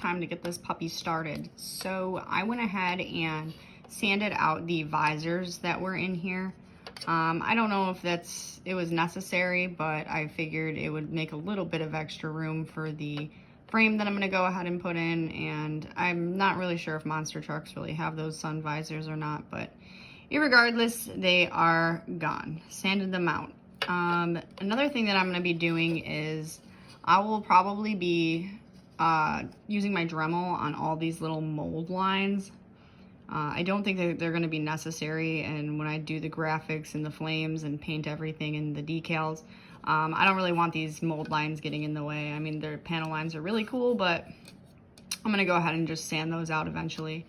time to get this puppy started. So I went ahead and sanded out the visors that were in here. I don't know if it was necessary, but I figured it would make a little bit of extra room for the frame that I'm going to go ahead and put in, and I'm not really sure if monster trucks really have those sun visors or not, but irregardless, they are gone. Sanded them out. Another thing that I'm going to be doing is I will probably be using my Dremel on all these little mold lines. I don't think that they're going to be necessary, and when I do the graphics and the flames and paint everything and the decals, I don't really want these mold lines getting in the way. I mean, their panel lines are really cool, but I'm going to go ahead and just sand those out eventually.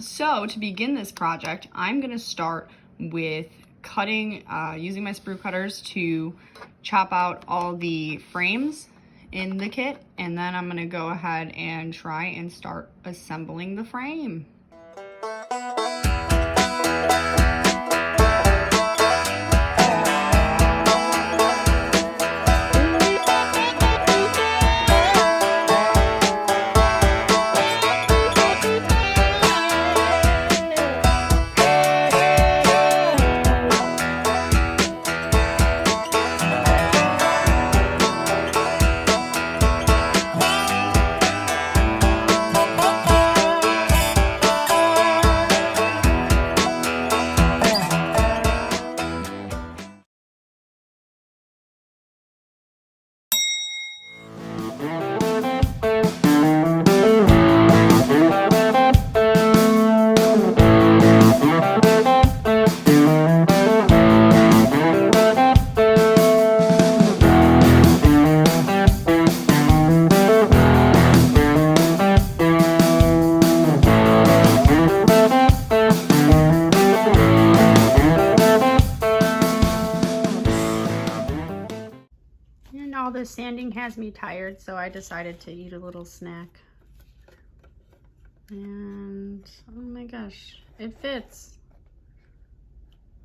So to begin this project, I'm going to start with cutting, using my sprue cutters to chop out all the frames in the kit, and then I'm going to go ahead and try and start assembling the frame. All this sanding has me tired, so I decided to eat a little snack. And oh my gosh, it fits.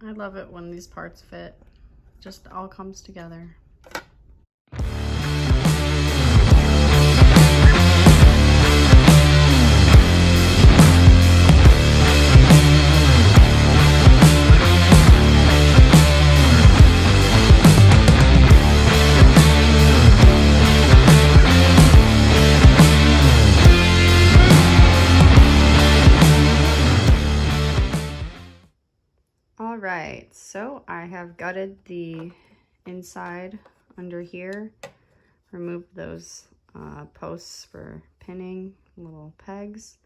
I love it when these parts fit. Just all comes together. Alright, so I have gutted the inside under here, removed those posts for pinning, little pegs.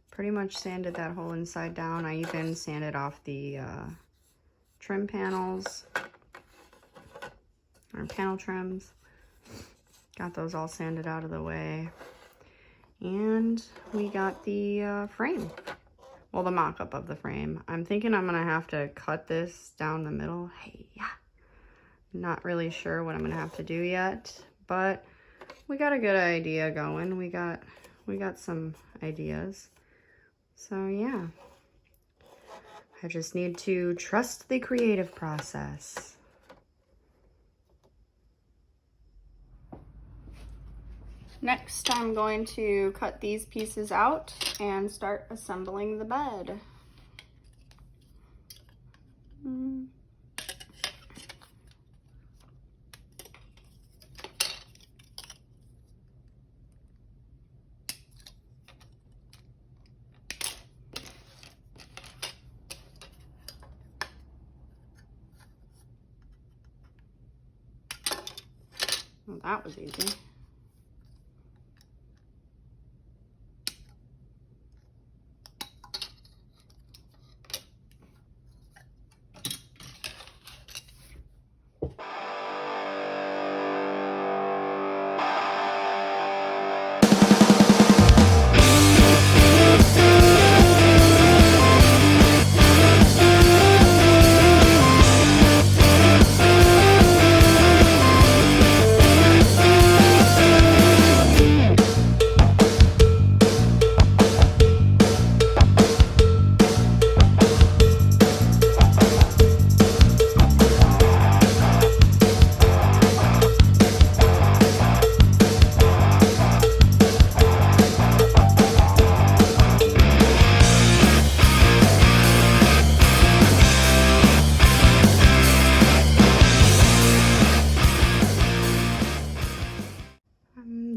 Pretty much sanded that whole inside down. I even sanded off the trim panels, or panel trims. Got those all sanded out of the way. And we got the frame. Well, the mock-up of the frame. I'm thinking I'm gonna have to cut this down the middle. Hey, yeah. Not really sure what I'm gonna have to do yet, but we got a good idea going. We got some ideas. So yeah. I just need to trust the creative process. Next, I'm going to cut these pieces out and start assembling the bed. Well, that was easy.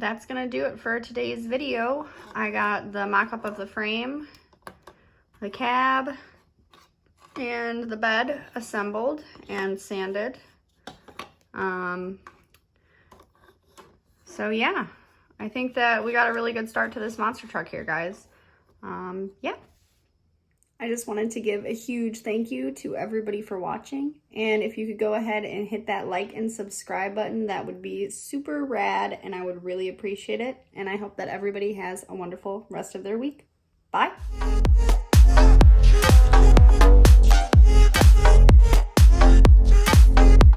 that's gonna do it for today's video. I got the mock-up of the frame, the cab, and the bed assembled and sanded. So yeah, I think that we got a really good start to this monster truck here, guys. Yeah. I just wanted to give a huge thank you to everybody for watching. And if you could go ahead and hit that like and subscribe button, that would be super rad and I would really appreciate it. And I hope that everybody has a wonderful rest of their week. Bye.